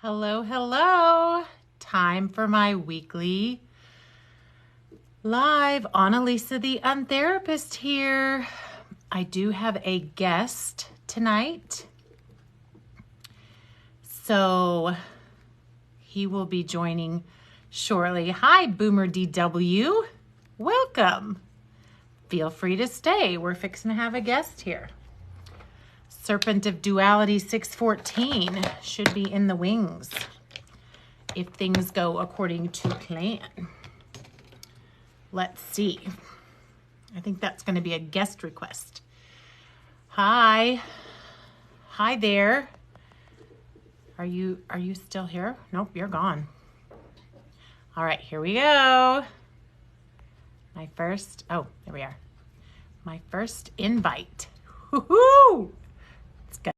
Hello, hello. Time for my weekly live. Anne-Lise the Untherapist here. I do have a guest tonight. So he will be joining shortly. Hi, Boomer DW. Welcome. Feel free to stay. We're fixing to have a guest here. Serpent of Duality 614 should be in the wings if things go according to plan. Let's see. I think that's going to be a guest request. Hi. Hi there. Are you still here? Nope, you're gone. All right, here we go. There we are. My first invite. Woohoo! It's good.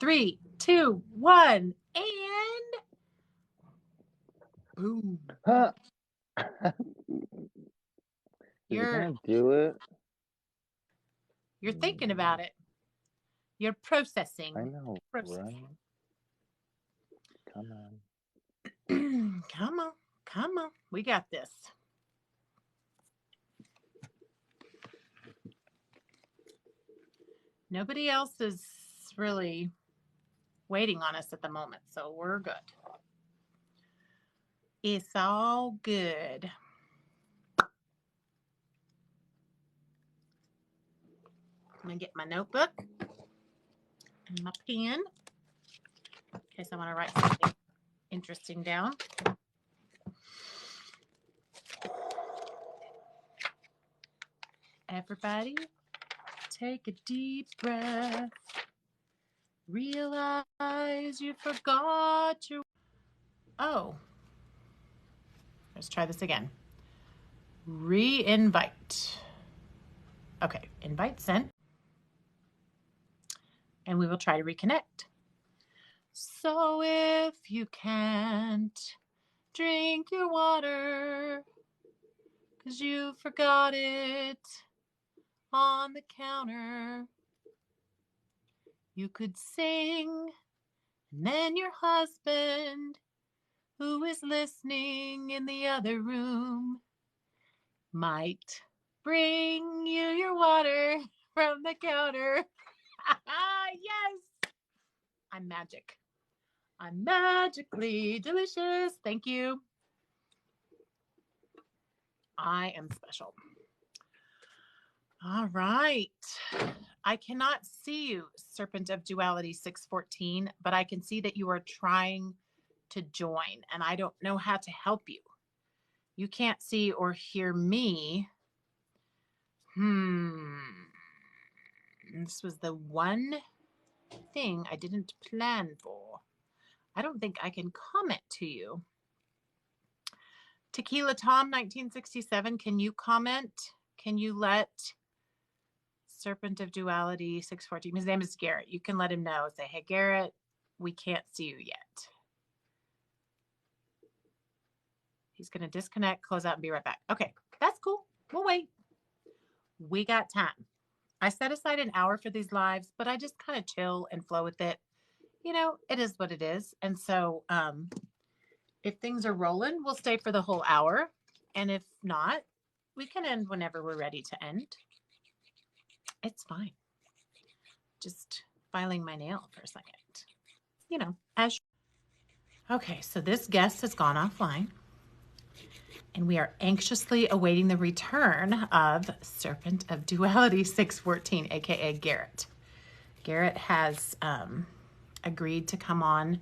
3, 2, 1, and boom. Huh. You're Can I do it? thinking about it. You're processing. I know, Processing. right? Come on. Come on. We got this. Nobody else is really waiting on us at the moment, so we're good. It's all good. I'm going to get my notebook and my pen in case I want to write something interesting down. Everybody, take a deep breath. Realize you forgot your... Oh. Let's try this again. Re-invite. Okay, invite sent. And we will try to reconnect. So if you can't drink your water because you forgot it on the counter, you could sing, and then your husband, who is listening in the other room, might bring you your water from the counter. Yes! I'm magic. I'm magically delicious. Thank you. I am special. All right. I cannot see you, Serpent of Duality 614, but I can see that you are trying to join, and I don't know how to help you. You can't see or hear me. This was the one thing I didn't plan for. I don't think I can comment to you. Tequila Tom 1967, can you comment? Can you let Serpent of Duality 614, his name is Garrett. You can let him know. Say, hey, Garrett, we can't see you yet. He's going to disconnect, close out, and be right back. Okay, that's cool. We'll wait. We got time. I set aside an hour for these lives, but I just kind of chill and flow with it. You know, it is what it is. And so if things are rolling, we'll stay for the whole hour. And if not, we can end whenever we're ready to end. It's fine. Just filing my nail for a second. You know, okay, so this guest has gone offline. And we are anxiously awaiting the return of Serpent of Duality 614, aka Garrett. Garrett has agreed to come on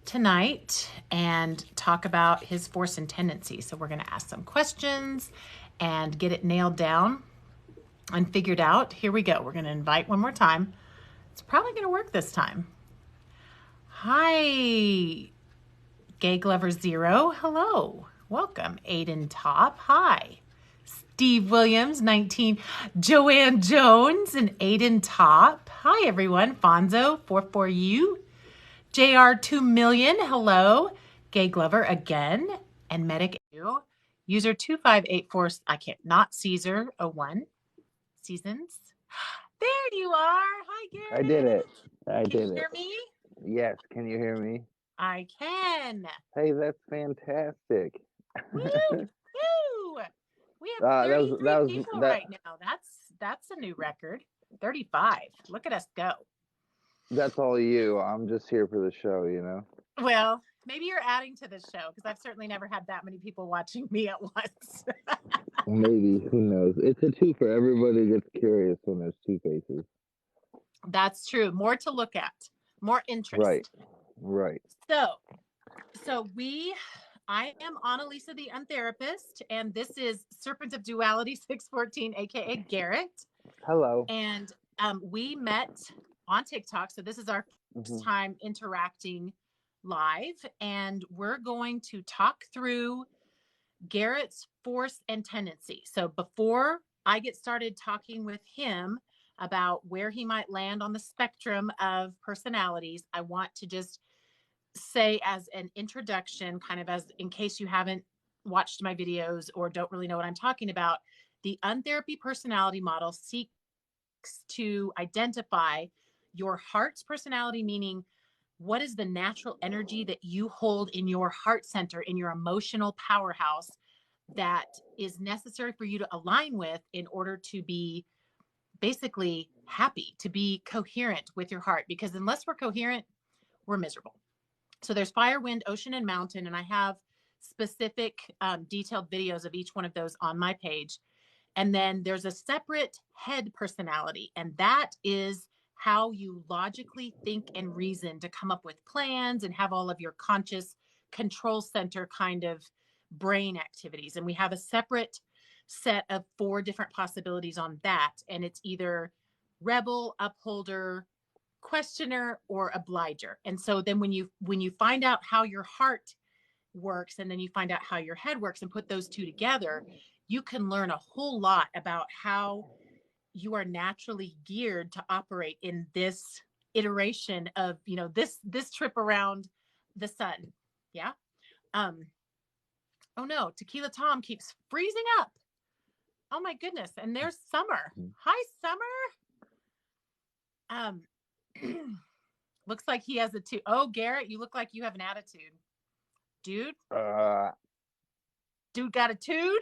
tonight and talk about his force and tendency. So we're going to ask some questions and get it nailed down and figured out. Here we go. We're going to invite one more time. It's probably going to work this time. Hi, Gay Glover Zero. Hello. Welcome. Aiden Top. Hi. Steve Williams, 19. Joanne Jones and Aiden Top. Hi, everyone. Fonzo, 44U. JR 2 million. Hello. Gay Glover again. And Medic User 2584. I can't. Not Caesar 01. Seasons. There you are. Hi, Garrett. I did it. I Can did you it. hear me? Yes. Can you hear me? I can. Hey, that's fantastic. Woo! Woo! We have That was 33 that was people that right now. That's a new record. 35. Look at us go. that's all you. I'm just here for the show, you know. Well, maybe you're adding to the show because I've certainly never had that many people watching me at once. Maybe, who knows? It's a two for everybody gets curious when there's two faces. That's true. More to look at, more Right, interest. right. So, I am Annalisa the Untherapist, and this is Serpent of Duality 614, aka Garrett. Hello. And we met on TikTok. So this is our first Hmm. time interacting live, and we're going to talk through Garrett's force and tendency. So before I get started talking with him about where he might land on the spectrum of personalities, I want to just say as an introduction, kind of as in case you haven't watched my videos or don't really know what I'm talking about, the untherapy personality model seeks to identify your heart's personality, meaning what is the natural energy that you hold in your heart center, in your emotional powerhouse, that is necessary for you to align with in order to be basically happy, to be coherent with your heart. Because unless we're coherent, we're miserable. So there's fire, wind, ocean, and mountain. And I have specific detailed videos of each one of those on my page. And then there's a separate head personality, and that is how you logically think and reason to come up with plans and have all of your conscious control center kind of brain activities. And we have a separate set of 4 different possibilities on that. And it's either rebel, upholder, questioner, or obliger. And so then when you find out how your heart works and then you find out how your head works and put those two together, you can learn a whole lot about how you are naturally geared to operate in this iteration of, this trip around the sun. Yeah. um oh no, Tequila Tom keeps freezing up. Oh my goodness. And there's Summer. Hi, Summer. um Looks like he has a two. Oh, Garrett, you look like you have an attitude. dude Uh, dude got a tude.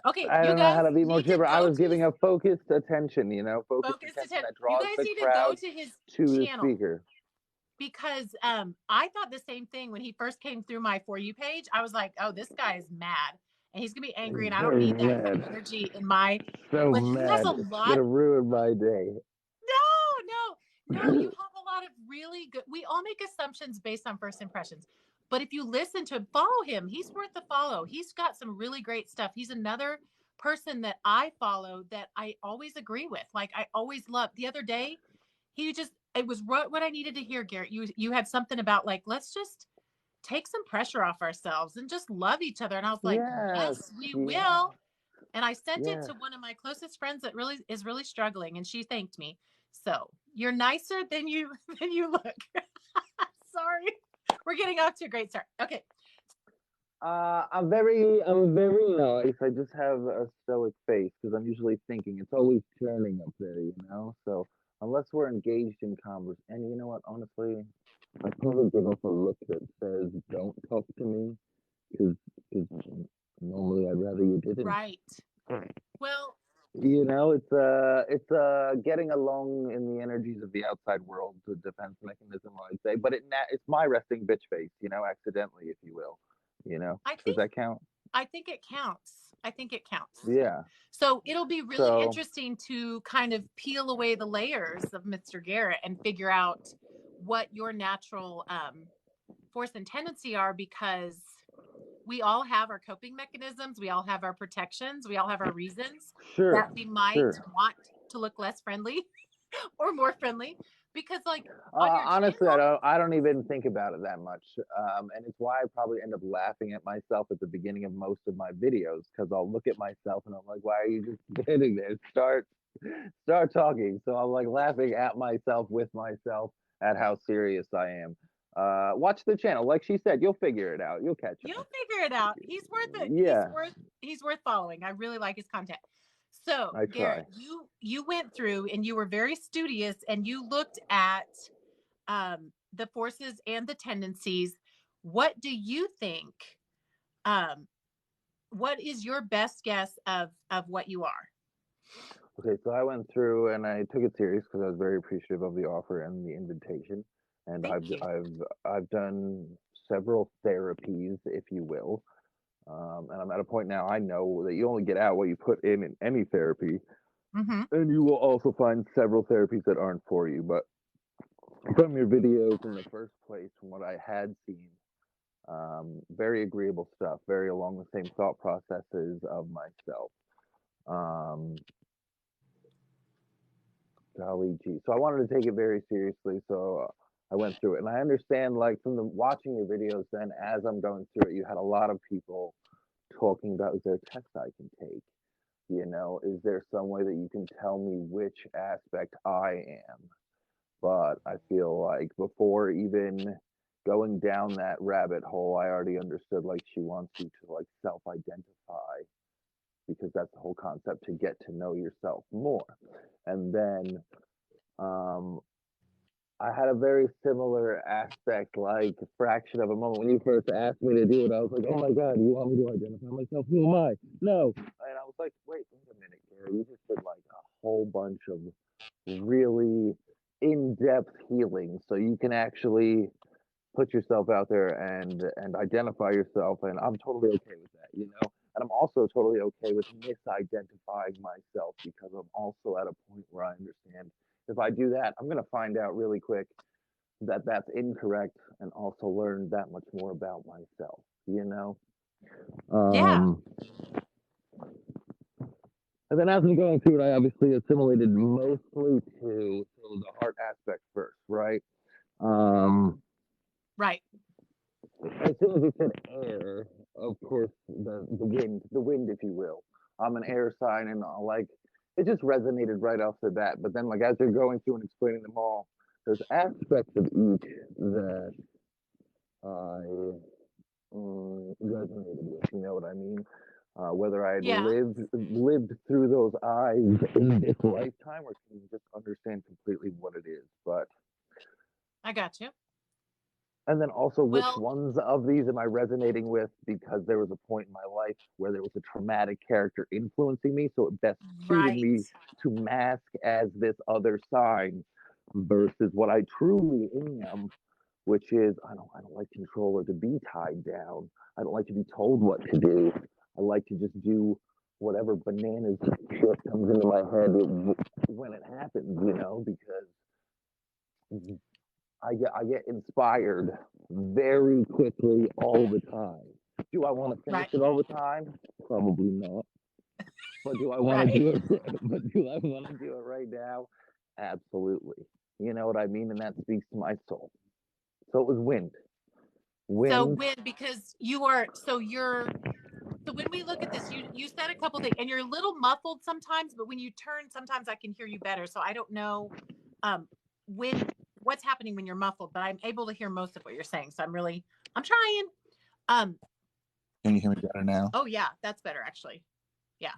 Okay, I you don't know how guys to be more need to chipper. I go was to his giving a focused attention, focused focused attention attention. that You draws guys the need to go crowd to his to the channel speaker. because I thought the same thing when he first came through my For You page. I was like, oh, this guy is mad and he's gonna be angry, and I don't Very need that kind of mad. energy in my. So But he has mad. a It's lot. gonna ruin my day. No. You have a lot of really good. We all make assumptions based on first impressions. But if you listen to him, follow him. He's worth the follow. He's got some really great stuff. He's another person that I follow that I always agree with. Like I always love. The other day, it was what I needed to hear, Garrett. You had something about like, let's just take some pressure off ourselves and just love each other. And I was like, Yes, yes, we yeah, will. And I sent it yeah. to one of my closest friends that really is really struggling, and she thanked me. So you're nicer than you than you look. Sorry, we're getting off to a great start. Okay, I'm very nice. I just have a stoic face because I'm usually thinking. It's always churning up there. So unless we're engaged in converse, and you know what? Honestly, I probably give off a look that says, "Don't talk to me," because normally I'd rather you didn't. right. Well, It's getting along in the energies of the outside world, the defense mechanism, I'd say. But it's my resting bitch face, accidentally, if you will. I Does think that count? I think it counts. I think it counts. Yeah. So it'll be really So interesting to kind of peel away the layers of Mr. Garrett and figure out what your natural force and tendency are, because we all have our coping mechanisms, we all have our protections, we all have our reasons sure, that we might sure. want to look less friendly or more friendly, because like on your Honestly, I channel. don't even think about it that much, and it's why I probably end up laughing at myself at the beginning of most of my videos because I'll look at myself and I'm like, "Why are you just standing there? Start talking." So I'm like laughing at myself with myself at how serious I am. Watch the channel, like she said, you'll figure it out. You'll catch You'll on. figure it out. He's worth it. Yeah, He's worth following. I really like his content. So I Garrett, try. you went through and you were very studious and you looked at um the forces and the tendencies. What do you think? Um, what is your best guess of what you are? Okay, so I went through and I took it serious because I was very appreciative of the offer and the invitation. And Thank you. I've done several therapies, if you will. And I'm at a point now I know that you only get out what you put in any therapy, Mm-hmm. and you will also find several therapies that aren't for you. But from your videos in the first place, from what I had seen, very agreeable stuff, very along the same thought processes of myself. Um, Golly gee. So I wanted to take it very seriously. So I went through it, and I understand, like from the watching your videos. Then, as I'm going through it, you had a lot of people talking about, is there a test I can take? You know, is there some way that you can tell me which aspect I am? But I feel like before even going down that rabbit hole, I already understood, like, she wants you to like self-identify, because that's the whole concept, to get to know yourself more. And then um, I had a very similar aspect, like fraction of a moment when you first asked me to do it. I was like, "Oh my God, you want me to identify myself? Who am I? No!" And I was like, "Wait a minute, Gary. You just did like a whole bunch of really in-depth healing, so you can actually put yourself out there and identify yourself." And I'm totally okay with that, you know. And I'm also totally okay with misidentifying myself, because I'm also at a point where I understand if I do that, I'm gonna find out really quick that that's incorrect, and also learn that much more about myself, you know. Yeah. Um, and then as I'm going through it, I obviously assimilated mostly to the heart aspect first, right? Um, Right. as soon as you said air, of course, the wind, if you will. I'm an air sign, and like it just resonated right off the bat. But then, like as you're going through and explaining them all, there's aspects of each that I resonated with. You know what I mean? Whether I had Yeah. lived through those eyes in this lifetime, or can just understand completely what it is. But I got you. and then also, which Well, ones of these am I resonating with? Because there was a point in my life where there was a traumatic character influencing me, so it best suited right. me to mask as this other sign versus what I truly am, which is I don't like control or to be tied down. I don't like to be told what to do. I like to just do whatever bananas shit comes into my head when it happens, you know, because I get inspired very quickly all the time. Do I want to finish Right. it all the time? Probably not. But do I want to Right. do it? But do I want to do it right now? Absolutely. You know what I mean? And that speaks to my soul. So it was wind. So Wind. when because you are so you're so when we look at this, you said a couple things and you're a little muffled sometimes, but when you turn, sometimes I can hear you better. So I don't know um when what's happening when you're muffled, but I'm able to hear most of what you're saying. So I'm trying. Um Can you hear me better now? oh yeah, that's better actually. Yeah,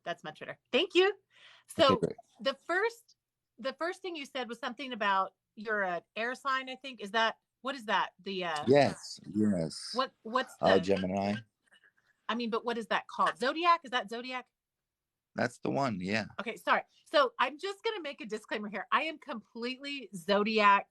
that's much better. Thank you. Okay, So great. the first the first thing you said was something about you're an air sign, I think. Is that what is that? The Yes, yes. what's the Gemini. I mean, but what is that called? Zodiac? Is that zodiac? That's the one. Yeah. Okay, sorry. So I'm just gonna make a disclaimer here. I am completely zodiac.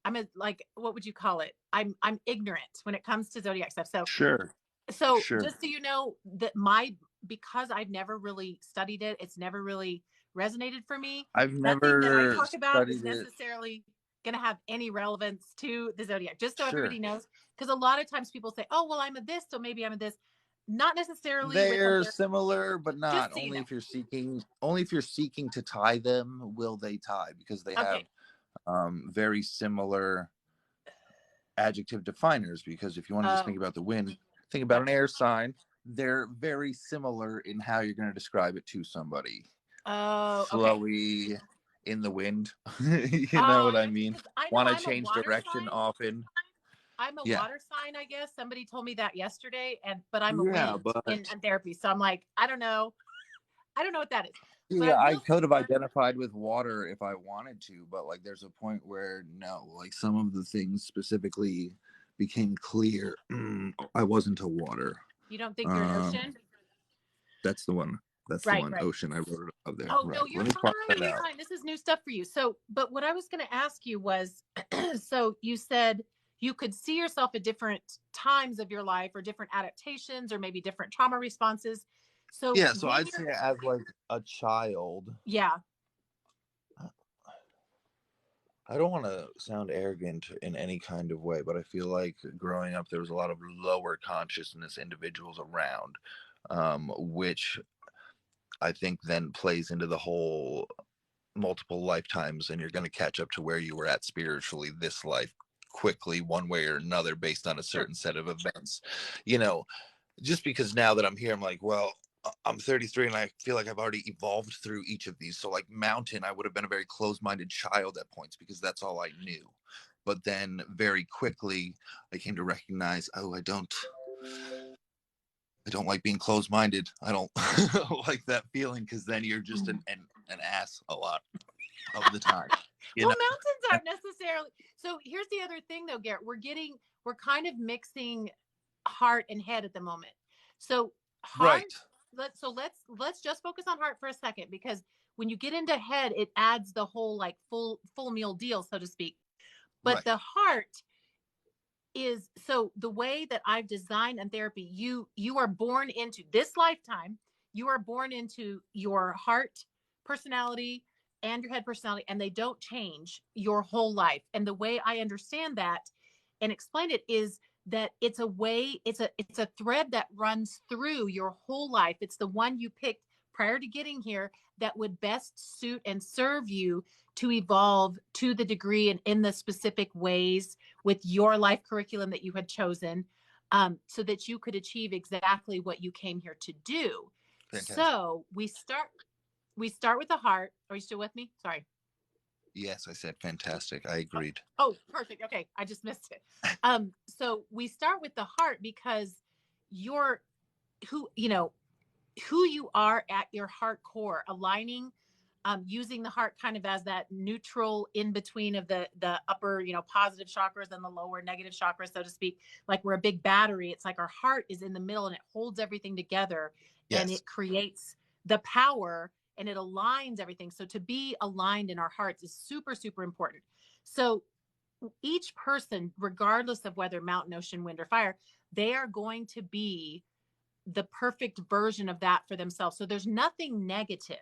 I'm a like what would you call it? I'm ignorant when it comes to zodiac stuff. So Sure. so Sure. just so you know that my because I've never really studied it, it's never really resonated for me. I've Nothing that I never talk about is studied it. necessarily gonna have any relevance to the zodiac. Just so everybody Sure. knows, because a lot of times people say, "Oh, well, I'm a this, so maybe I'm a this." Not necessarily with them. They're similar, but not. Just so you know. Only if you're seeking to tie them will they tie, because they have Okay. very similar adjective definers. Because if you want to just think Oh, about the wind, think about an air sign. They're very similar in how you're going to describe it to somebody. oh, okay. Flowy in the wind. You know Oh, what I I got you. mean? Because I know Want to I'm a change water direction sign. often. I'm a Yeah. water sign, I guess. Somebody told me that yesterday, but I'm a Yeah, wind but in therapy. So I'm like, I don't know. I don't know what that is. But I Yeah, I will could have identified with water if I wanted to, but like there's a point where no, like some of the things specifically became clear. I wasn't a water. you don't think you're an Um, ocean? that's the one. That's the Right, one. right. Ocean. I wrote it up there. Oh no, Right. you're Let me cross fine. that You're out. fine. This is new stuff for you. So, but what I was going to ask you was, so you said you could see yourself at different times of your life, or different adaptations, or maybe different trauma responses. So Yeah, so when I'd say you're, as like a child, yeah, I don't want to sound arrogant in any kind of way, but I feel like growing up there was a lot of lower consciousness individuals around, which I think then plays into the whole multiple lifetimes, and you're going to catch up to where you were at spiritually this life quickly, one way or another, based on a sure. certain set of events. You know, just because now that I'm here, I'm like, well, I'm 33 and I feel like I've already evolved through each of these. So, like Mountain, I would have been a very closed minded child at points because that's all I knew. But then very quickly, I came to recognize, oh, I don't like being closed minded. I don't like that feeling because then you're just an ass a lot of the time. You Well, know? mountains aren't necessarily. So here's the other thing, though, Garrett. We're kind of mixing heart and head at the moment. So heart. Right. Let's just focus on heart for a second, because when you get into head, it adds the whole like full meal deal, so to speak. But Right. the heart is, so the way that I've designed in therapy, you are born into this lifetime, you are born into your heart personality and your head personality, and they don't change your whole life. And the way I understand that and explain it is that it's a way, it's a thread that runs through your whole life. It's the one you picked prior to getting here that would best suit and serve you to evolve to the degree and in the specific ways with your life curriculum that you had chosen, so that you could achieve exactly what you came here to do. Fantastic. So we start with the heart. Are you still with me? Sorry. Yes, I said fantastic. I agreed. Oh, perfect. Okay, I just missed it. So we start with the heart because you're who you are at your heart core, aligning, using the heart kind of as that neutral in between of the upper, positive chakras and the lower negative chakras, so to speak. Like we're a big battery. It's like our heart is in the middle and it holds everything together, and Yes. it creates the power and it aligns everything. So to be aligned in our hearts is super, super important. So each person, regardless of whether mountain, ocean, wind, or fire, they are going to be the perfect version of that for themselves. So there's nothing negative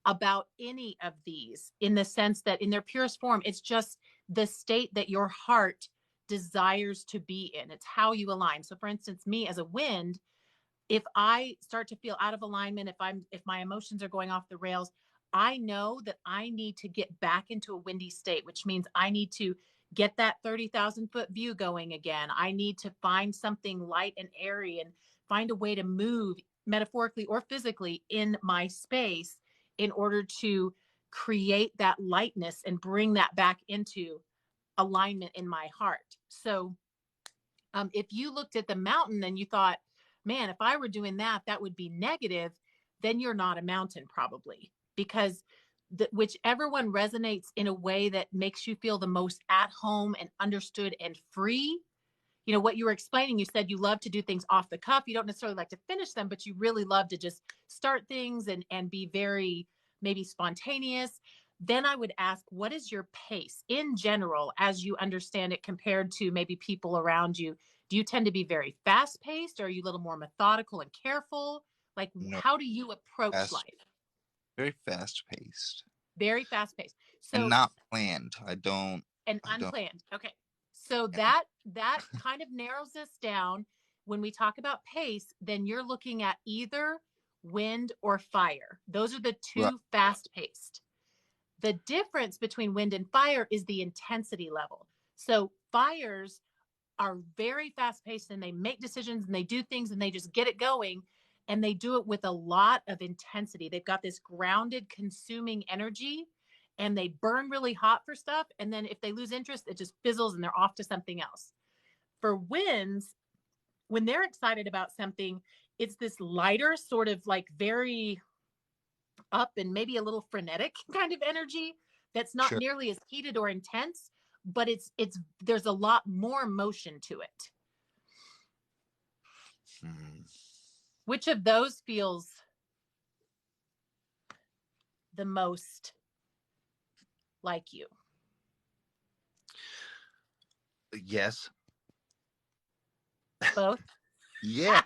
about any of these, in the sense that in their purest form, it's just the state that your heart desires to be in. It's how you align. So for instance, me as a wind, if I start to feel out of alignment, if my emotions are going off the rails, I know that I need to get back into a windy state, which means I need to get that 30,000-foot view going again. I need to find something light and airy and find a way to move metaphorically or physically in my space in order to create that lightness and bring that back into alignment in my heart. So if you looked at the mountain and you thought, man, if I were doing that, that would be negative, then you're not a mountain, probably, because whichever one resonates in a way that makes you feel the most at home and understood and free. What you were explaining, you said you love to do things off the cuff. You don't necessarily like to finish them, but you really love to just start things and be very maybe spontaneous. Then I would ask, what is your pace in general as you understand it compared to maybe people around you? Do you tend to be very fast paced, or are you a little more methodical and careful? Like, No, how do you approach fast, life? very fast paced Very fast paced. and So, not planned. I don't. and I don't. unplanned. Okay. So Yeah. that kind of narrows this down. When we talk about pace, then you're looking at either wind or fire. Those are the Right. two fast paced. The difference between wind and fire is the intensity level. So fires are very fast paced and they make decisions and they do things and they just get it going, and they do it with a lot of intensity. They've got this grounded, consuming energy, and they burn really hot for stuff. And then if they lose interest, it just fizzles and they're off to something else. For winds, when they're excited about something, it's this lighter, sort of like very up and maybe a little frenetic kind of energy that's not Sure. nearly as heated or intense, but there's a lot more motion to it. Hmm. Which of those feels the most like you? Yes. Both? Yeah.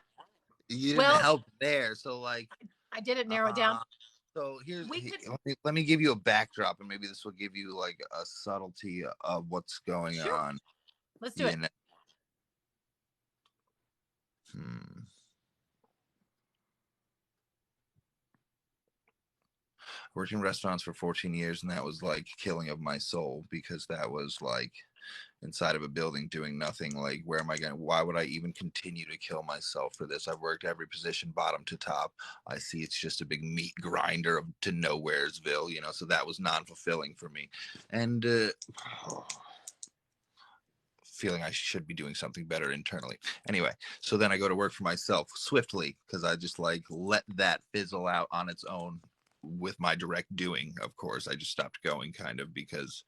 You didn't Well, help there. So like, I didn't narrow it down. uh, so here's We could, let me give you a backdrop, and maybe this will give you like a subtlety of what's going sure, on. let's do You it. know. Hmm. Worked in restaurants for 14 years, and that was like killing of my soul, because that was like inside of a building doing nothing. Like, where am I going? Why would I even continue to kill myself for this? I've worked every position, bottom to top. I see it's just a big meat grinder to nowheresville, you know. So that was non-fulfilling for me, and feeling I should be doing something better internally. Anyway, so then I go to work for myself swiftly, because I just like let that fizzle out on its own with my direct doing. Of course, I just stopped going, kind of, because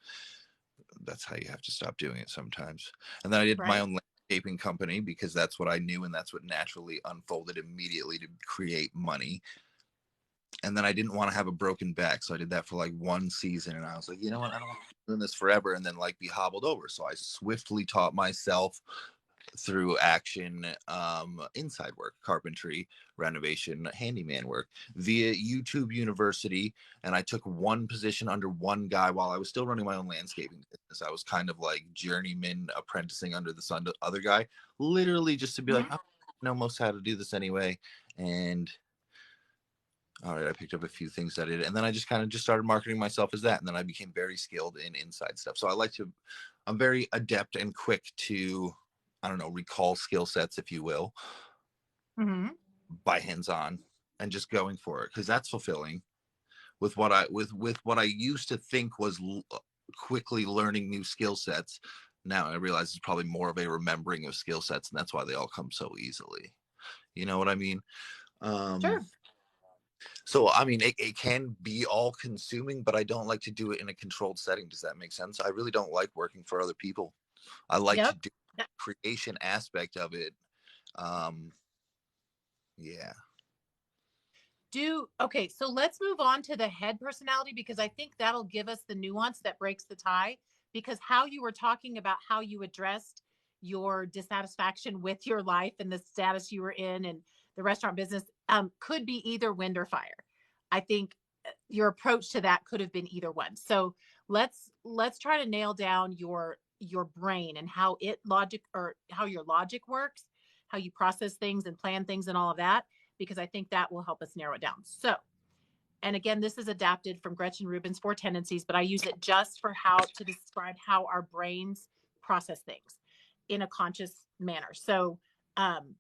that's how you have to stop doing it sometimes. And then I did my Right. own landscaping company, because that's what I knew, and that's what naturally unfolded immediately to create money. And then I didn't want to have a broken back, so I did that for like one season, and I was like, you know what, I don't want to be doing this forever and then like be hobbled over. So I swiftly taught myself through action, inside work, carpentry, renovation, handyman work, via YouTube University. And I took one position under one guy while I was still running my own landscaping business. I was kind of like journeyman apprenticing under the other guy, literally just to be like, Mhm. I know most how to do this anyway. And all right, I picked up a few things that I did, and then I just kind of just started marketing myself as that, and then I became very skilled in inside stuff. So I'm very adept and quick to, I don't know, recall skill sets, if you will, Mhm. by hands-on and just going for it, because that's fulfilling. With what I used to think was quickly learning new skill sets, now I realize it's probably more of a remembering of skill sets, and that's why they all come so easily. You know what I mean? Um, Sure. So, I mean, it can be all consuming, but I don't like to do it in a controlled setting. Does that make sense? I really don't like working for other people. I like to Yep. do the creation aspect of it. Um, yeah. Okay, so let's move on to the head personality, because I think that'll give us the nuance that breaks the tie. Because how you were talking about how you addressed your dissatisfaction with your life and the status you were in and the restaurant business, could be either wind or fire. I think your approach to that could have been either one. So let's try to nail down your brain and how it logic or how your logic works, how you process things and plan things and all of that, because I think that will help us narrow it down. So, and again, this is adapted from Gretchen Rubin's Four Tendencies, but I use it just for how to describe how our brains process things in a conscious manner. So, um,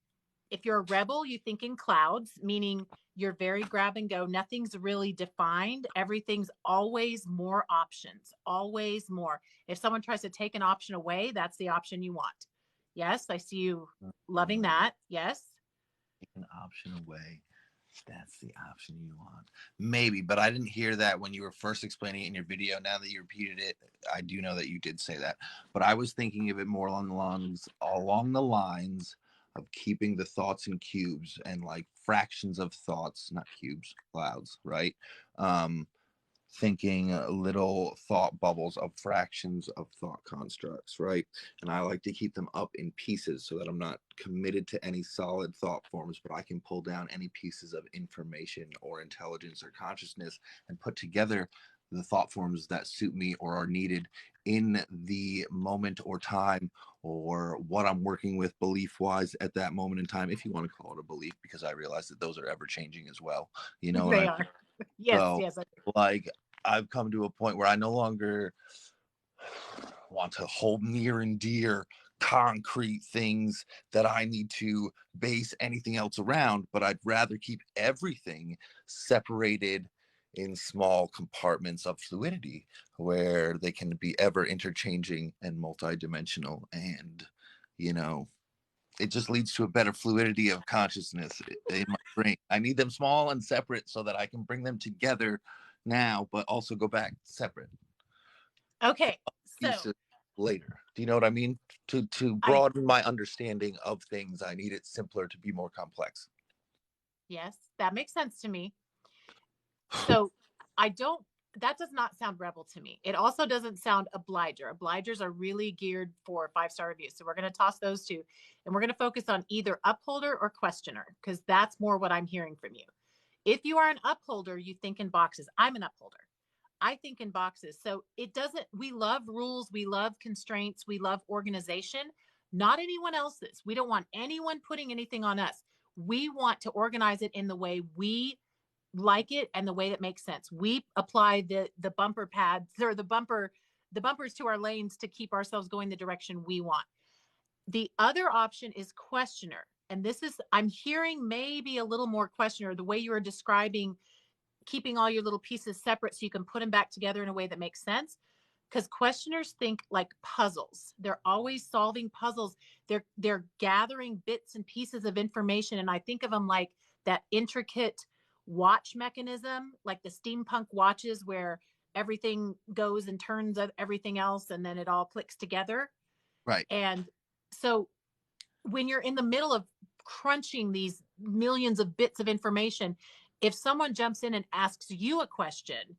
if you're a rebel, you think in clouds, meaning you're very grab and go. Nothing's really defined. Everything's always more options, always more. If someone tries to take an option away, that's the option you want. Yes, I see you loving that. Yes. Take an option away. That's the option you want. Maybe, but I didn't hear that when you were first explaining it in your video. Now that you repeated it, I do know that you did say that. But I was thinking of it more along the lines of keeping the thoughts in cubes, and like fractions of thoughts, not cubes, clouds, right? Um, Thinking little thought bubbles of fractions of thought constructs, right? And I like to keep them up in pieces, so that I'm not committed to any solid thought forms, but I can pull down any pieces of information or intelligence or consciousness and put together the thought forms that suit me or are needed in the moment or time, or what I'm working with belief wise at that moment in time, if you want to call it a belief, because I realize that those are ever changing as well. You know what I They mean? are. Yes, So, yes. like, I've come to a point where I no longer want to hold near and dear concrete things that I need to base anything else around, but I'd rather keep everything separated in small compartments of fluidity, where they can be ever interchanging and multidimensional and, you know, it just leads to a better fluidity of consciousness in my brain. I need them small and separate so that I can bring them together now, but also go back separate Okay. So pieces later. Do you know what I mean? To I, broaden my understanding of things, I need it simpler to be more complex. yes, that makes sense to me. So I don't, that does not sound rebel to me. It also doesn't sound obliger. Obligers are really geared for 5-star reviews. So we're going to toss those two and we're going to focus on either upholder or questioner, because that's more what I'm hearing from you. If you are an upholder, you think in boxes. I'm an upholder. I think in boxes. So it doesn't, we love rules. We love constraints. We love organization, not anyone else's. We don't want anyone putting anything on us. We want to organize it in the way we like it and the way that makes sense. We apply the bumper pads or the bumpers to our lanes to keep ourselves going the direction we want. The other option is questioner. And this is, I'm hearing maybe a little more questioner, the way you are describing keeping all your little pieces separate so you can put them back together in a way that makes sense. Because questioners think like puzzles. They're always solving puzzles. They're gathering bits and pieces of information. And I think of them like that intricate watch mechanism, like the steampunk watches where everything goes and turns everything else and then it all clicks together. Right. And so when you're in the middle of crunching these millions of bits of information, if someone jumps in and asks you a question,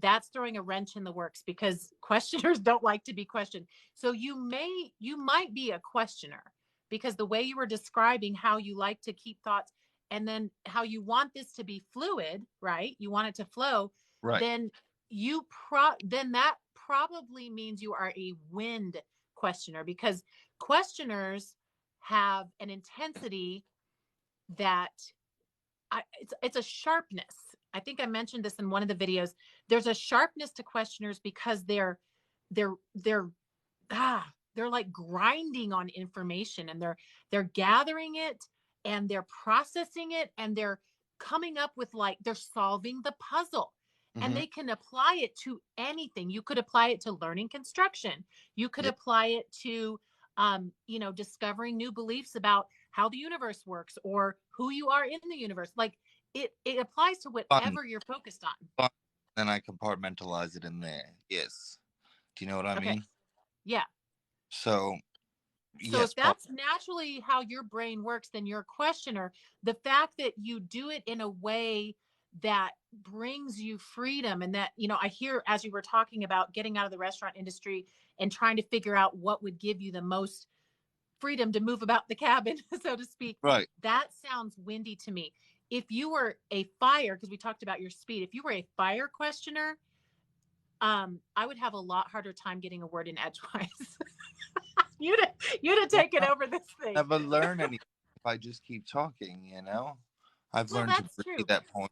that's throwing a wrench in the works, because questioners don't like to be questioned. So you might be a questioner, because the way you were describing how you like to keep thoughts and then how you want this to be fluid, right? You want it to flow. Right. Then then that probably means you are a wind questioner, because questioners have an intensity that it's a sharpness. I think I mentioned this in one of the videos. There's a sharpness to questioners because they're they're like grinding on information, and they're gathering it and they're processing it and they're coming up with, like, they're solving the puzzle. And they can apply it to anything. You could apply it to learning construction. You could apply it to discovering new beliefs about how the universe works or who you are in the universe. Like it applies to whatever you're focused on. Then I compartmentalize it in there. Yes. Do you know what I mean? Yeah. So if that's naturally how your brain works, then you're a questioner. The fact that you do it in a way that brings you freedom, and that, I hear, as you were talking about getting out of the restaurant industry and trying to figure out what would give you the most freedom to move about the cabin, so to speak. Right. That sounds windy to me. If you were a fire, because we talked about your speed, if you were a fire questioner, I would have a lot harder time getting a word in edgewise. You'd have taken over this thing. Never learn anything if I just keep talking, I've learned to bring that point,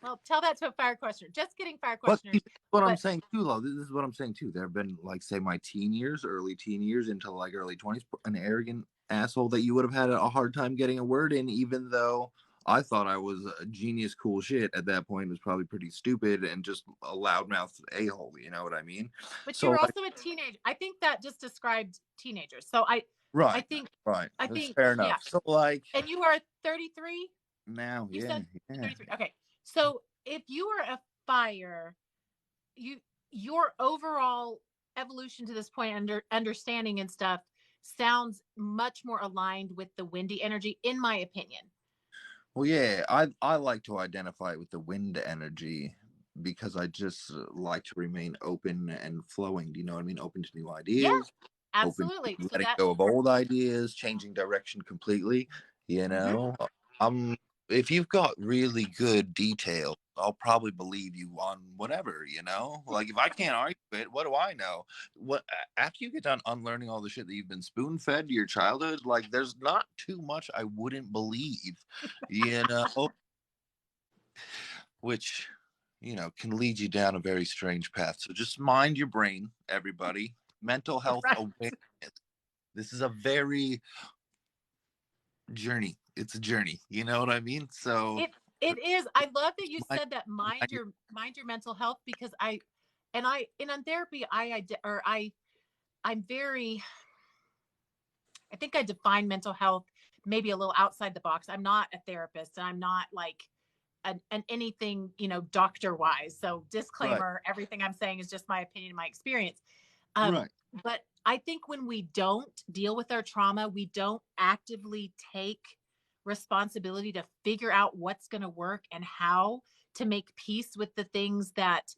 Well, tell that to a fire questioner. Just kidding, fire questioners. I'm saying too, though. This is what I'm saying too. There have been, like, say, my early teen years into like early 20s, an arrogant asshole that you would have had a hard time getting a word in, even though I thought I was a genius, cool shit at that point. It was probably pretty stupid and just a loudmouth a-hole. You know what I mean? But you were also a teenager. I think that just described teenagers. So I think that's fair enough. Yeah. So and you are 33 now. You said 33. Okay. So if you were a fire, your overall evolution to this point, understanding and stuff, sounds much more aligned with the windy energy, in my opinion. Well, yeah, I like to identify with the wind energy because I just like to remain open and flowing. Do you know what I mean? Open to new ideas. Yeah, absolutely. Open to letting go of old ideas, changing direction completely. If you've got really good details, I'll probably believe you on whatever, Like, if I can't argue it, what do I know? What after you get done unlearning all the shit that you've been spoon-fed to your childhood, like, there's not too much I wouldn't believe, which, can lead you down a very strange path. So just mind your brain, everybody. Mental health awareness. This is a very journey. It's a journey. You know what I mean? So it is. I love that you said that. Mind your mental health, because in therapy, I'm very, I think I define mental health maybe a little outside the box. I'm not a therapist, and I'm not like an anything, doctor wise. So Right. disclaimer, everything I'm saying is just my opinion and my experience. Um, Right. but I think when we don't deal with our trauma, we don't actively take responsibility to figure out what's going to work and how to make peace with the things that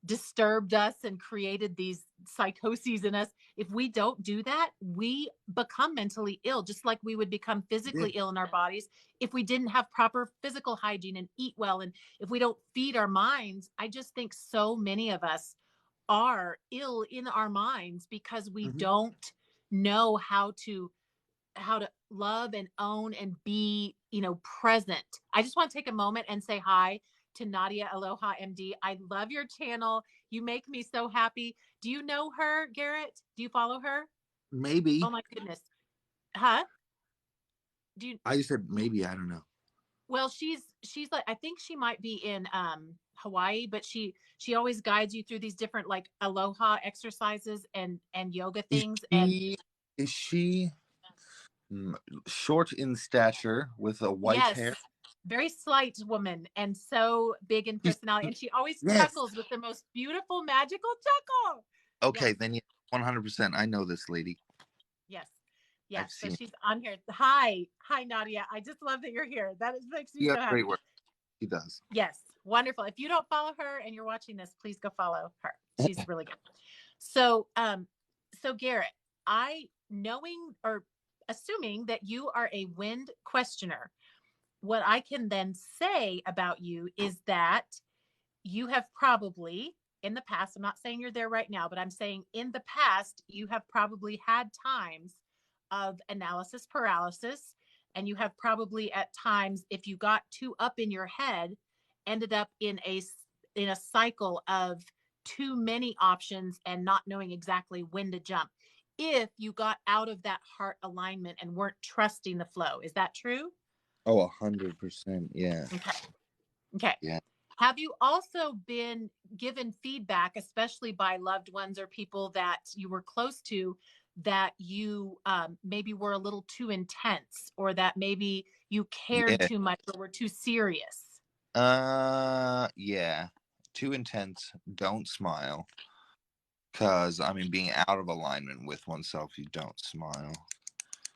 disturbed us and created these psychoses in us. If we don't do that, we become mentally ill, just like we would become Yeah. physically ill in our bodies if we didn't have proper physical hygiene and eat well. And if we don't feed our minds, I just think so many of us are ill in our minds because we Mhm. don't know how to love and own and be, present. I just want to take a moment and say hi to Nadia Aloha MD. I love your channel. You make me so happy. Do you know her, Garrett? Do you follow her? Oh Maybe. my goodness. Huh? Do you I just said maybe. I don't know. Well, she's like, I think she might be in Hawaii, but she always guides you through these different like aloha exercises and yoga Is things. And she is she mm, short in stature with a white yes, hair? very slight woman and so big in She's, personality. And she always yes. chuckles with the most beautiful, magical chuckle. Okay, Yes, then yeah, 100%. I know this lady. yes, yes. I've So seen. she's on here. Hi, Nadia. I just love that you're here. Makes me You so have great happy. work. She does. Yes, wonderful. If you don't follow her and you're watching this, please go follow her. She's really good. So, so Garrett, I knowing or assuming that you are a wind questioner, what I can then say about you is that you have probably in the past, I'm not saying you're there right now, but I'm saying in the past, you have probably had times of analysis paralysis. And you have probably at times, if you got too up in your head, ended up in a cycle of too many options and not knowing exactly when to jump. If you got out of that heart alignment and weren't trusting the flow, is that true? Oh, 100%. Yeah. Okay. Okay. Yeah. Have you also been given feedback, especially by loved ones or people that you were close to, that you maybe were a little too intense or that maybe you cared Yeah. too much or were too serious? Yeah. Too intense. Don't smile. Because, I mean, being out of alignment with oneself, you don't smile.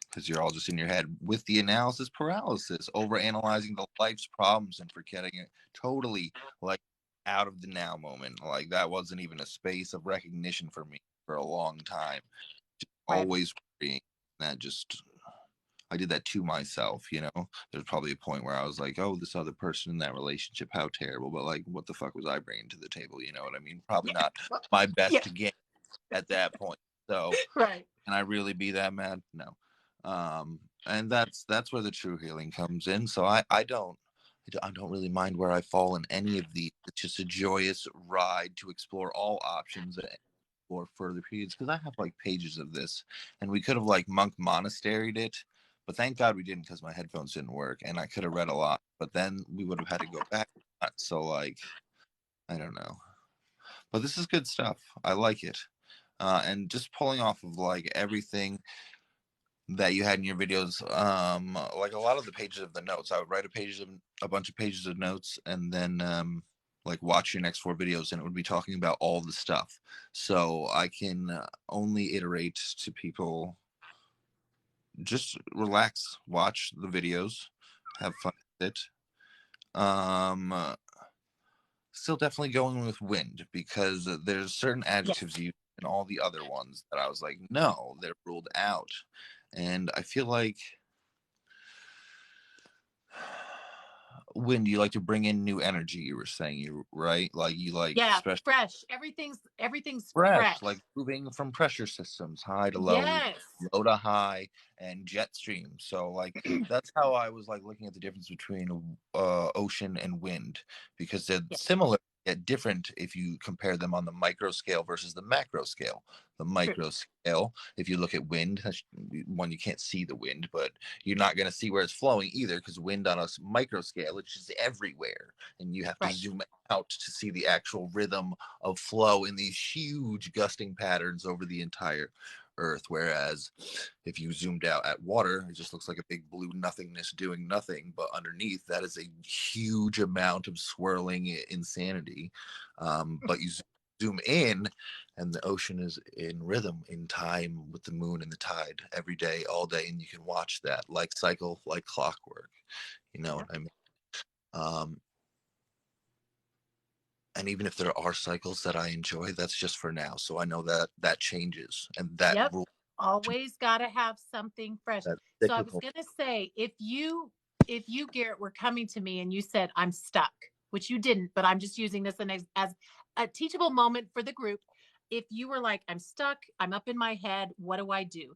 Because you're all just in your head with the analysis paralysis, over analyzing the life's problems and forgetting it totally, like, out of the now moment. Like, that wasn't even a space of recognition for me for a long time. Just Right. always worrying. That just, I did that to myself, you know? There's probably a point where I was like, oh, this other person in that relationship, how terrible. But, like, what the fuck was I bringing to the table? You know what I mean? Probably Yeah. not Well, my best yeah. to get at that point. So, Right. can I really be that mad? No. And that's where the true healing comes in. So I don't really mind where I fall in any of these. It's just a joyous ride to explore all options or further periods, because I have like pages of this, and we could have like monk monasteryed it, but thank God we didn't, because my headphones didn't work, and I could have read a lot, but then we would have had to go back. So like, I don't know, but this is good stuff. I like it. And just pulling off of like everything that you had in your videos, like a lot of the pages of the notes, I would write a bunch of pages of notes, and then like watch your next 4 videos, and it would be talking about all the stuff. So I can only iterate to people: just relax, watch the videos, have fun with it. Um, uh, Still definitely going with wind, because there's certain Yes. adjectives used in all the other ones that I was like, no, they're ruled out. And I feel like, when do you like to bring in new energy? You were saying, you right, like you like Yeah. special Fresh. Everything's fresh, like fresh. moving from pressure systems, high to low, Yes. low to high, and jet stream. So like that's how I was like looking at the difference between ocean and wind, because they're Yes. similar yet different if you compare them on the micro scale versus the macro scale. The True. micro scale, if you look at wind, one, you can't see the wind, but you're not going to see where it's flowing either, because wind on a micro scale, it's just everywhere, and you have to Right. zoom out to see the actual rhythm of flow in these huge gusting patterns over the entire earth. Whereas if you zoomed out at water, it just looks like a big blue nothingness doing nothing, but underneath that is a huge amount of swirling insanity. But you zoom in and the ocean is in rhythm, in time with the moon and the tide every day, all day, and you can watch that like cycle, like clockwork. You know Yeah. what I mean? And even if there are cycles that I enjoy, that's just for now. So I know that that changes, and that Yep. rule, Always got to have something fresh. that So I was cyclical. going to say, if you Garrett were coming to me and you said I'm stuck, which you didn't, but I'm just using this as a teachable moment for the group. If you were like, I'm stuck, I'm up in my head, what do I do?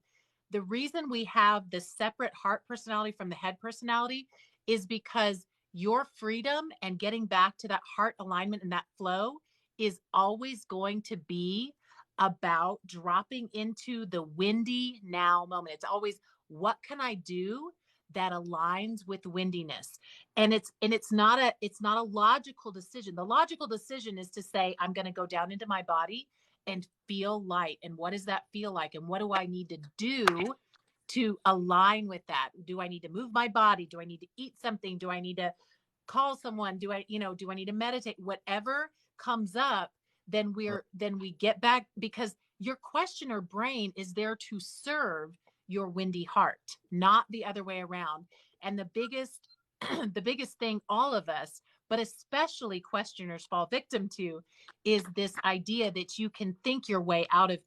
The reason we have the separate heart personality from the head personality is because your freedom and getting back to that heart alignment and that flow is always going to be about dropping into the windy now moment. It's always, what can I do that aligns with windiness? And it's not a logical decision. The logical decision is to say, I'm going to go down into my body and feel light. And what does that feel like? And what do I need to do to align with that? Do I need to move my body? Do I need to eat something? Do I need to call someone? Do I need to meditate? Whatever comes up, then we get back, because your questioner brain is there to serve your windy heart, not the other way around. And the biggest the biggest thing all of us, but especially questioners, fall victim to is this idea that you can think your way out of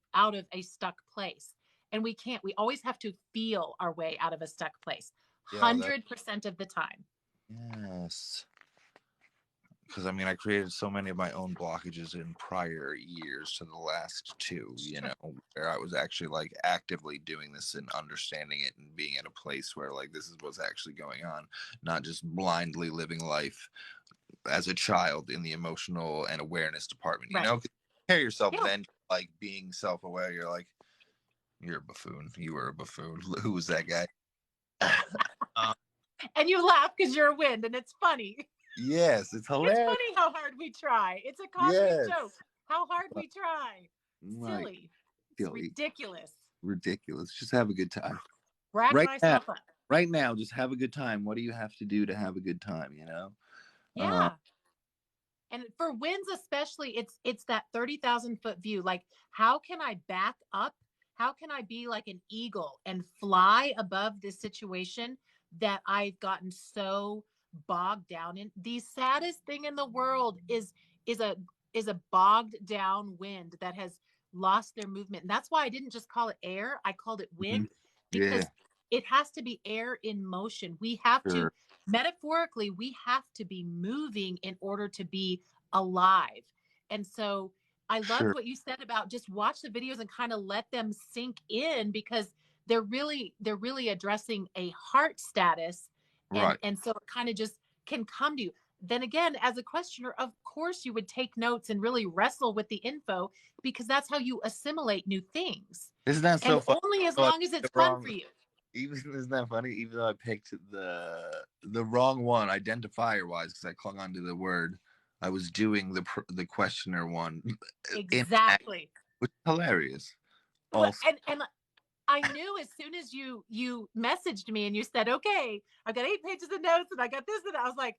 a stuck place. And we can't. We always have to feel our way out of a stuck place, Yeah, 100% of the time. yes. Because I mean, I created so many of my own blockages in prior years to the last two, you know, where I was actually like actively doing this and understanding it and being at a place where like this is what's actually going on, not just blindly living life as a child in the emotional and awareness department, you Right. know, 'cause you compare yourself Yeah. then to, like being self-aware. You're like, you're a buffoon. You were a buffoon. Who was that guy? And you laugh because you're a wind, and it's funny. Yes, it's It's hilarious. funny how hard we try. It's a cosmic Yes. joke. How hard we try. Like, Silly. It's ridiculous. ridiculous. Just have a good time. Rack Right now, myself up. right now, just have a good time. What do you have to do to have a good time? You know? Yeah. And for winds especially, it's that 30,000-foot view. Like, how can I back up? How can I be like an eagle and fly above this situation that I've gotten so bogged down in? The saddest thing in the world is a is a bogged down wind that has lost their movement. And that's why I didn't just call it air. I called it wind, because Yeah, it has to be air in motion. We have to, sure. metaphorically, we have to be moving in order to be alive. And so I loved Sure. what you said about just watch the videos and kind of let them sink in, because they're really addressing a heart status. Right. And so it kind of just can come to you. Then again, as a questioner, of course you would take notes and really wrestle with the info, because that's how you assimilate new things. Isn't that so And funny? only as So I long as picked it's the fun wrong. for you. Even isn't that funny? Even though I picked the wrong one identifier wise, because I clung onto the word, I was doing the questioner one. Exactly. Which is hilarious. Well, Also, and I knew as soon as you messaged me and you said, okay, I've got 8 pages of notes and I got this, and I was like,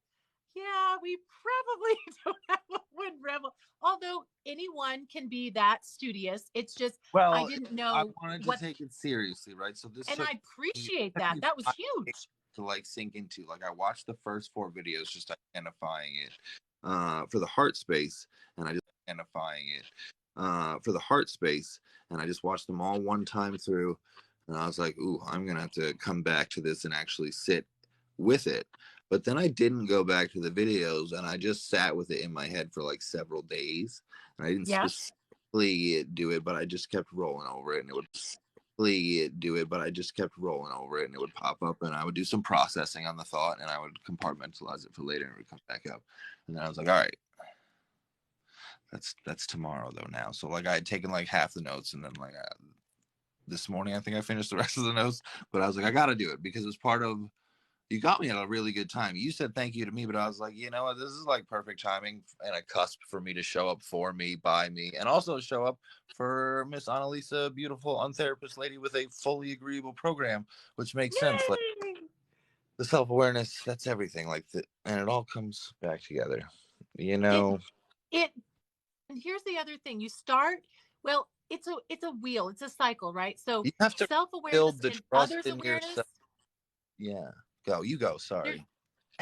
yeah, we probably don't have a wind rebel. Although anyone can be that studious. It's just I well, didn't I know wanted to what, take it seriously, right? So this and took I me, appreciate took that. me That was 5 days huge. to like sink into. Like I watched the first 4 videos, just identifying it for the heart space, and I just identifying it for the heart space, and I just watched them all one time through, and I was like, ooh, I'm gonna have to come back to this and actually sit with it. But then I didn't go back to the videos, and I just sat with it in my head for like several days, and I didn't Yeah. specifically do it, but I just kept rolling over it, and it would do it, but I just kept rolling over it, and it would pop up, and I would do some processing on the thought, and I would compartmentalize it for later, and it would come back up. And then I was like, all right, that's tomorrow though now. So like I had taken like half the notes, and then like this morning I think I finished the rest of the notes, but I was like, I gotta do it because it's part of You got me at a really good time. You said thank you to me, but I was like, you know what? This is like perfect timing and a cusp for me to show up for me, by me, and also show up for Miss Anne-Lise, a beautiful untherapist lady with a fully agreeable program, which makes sense. Like Yay! the self-awareness, that's everything. Like that, and it all comes back together. You It know, it and here's the other thing. You start, well, it's a wheel, it's a cycle, right? So you have to self-awareness build the and trust others' in awareness, yourself. Yeah, go. You go. there Sorry.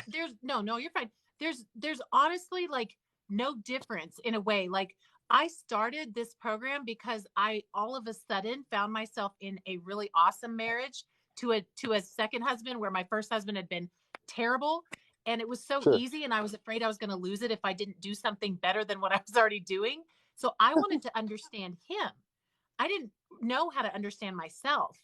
there's no, you're fine. There's honestly like no difference in a way. Like I started this program because I all of a sudden found myself in a really awesome marriage to a second husband where my first husband had been terrible, and it was so Sure. easy, and I was afraid I was going to lose it if I didn't do something better than what I was already doing. So I wanted to understand him. I didn't know how to understand myself.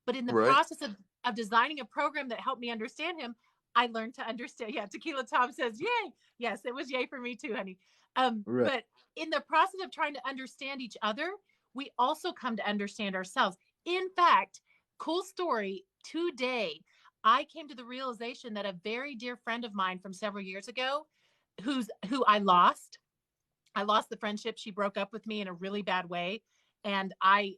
But in the Right. process of designing a program that helped me understand him, I learned to understand. Yeah, Tequila Tom says, yay. Yes, it was yay for me too, honey. Right. But in the process of trying to understand each other, we also come to understand ourselves. In fact, cool story today, I came to the realization that a very dear friend of mine from several years ago, who I lost the friendship. She broke up with me in a really bad way. And I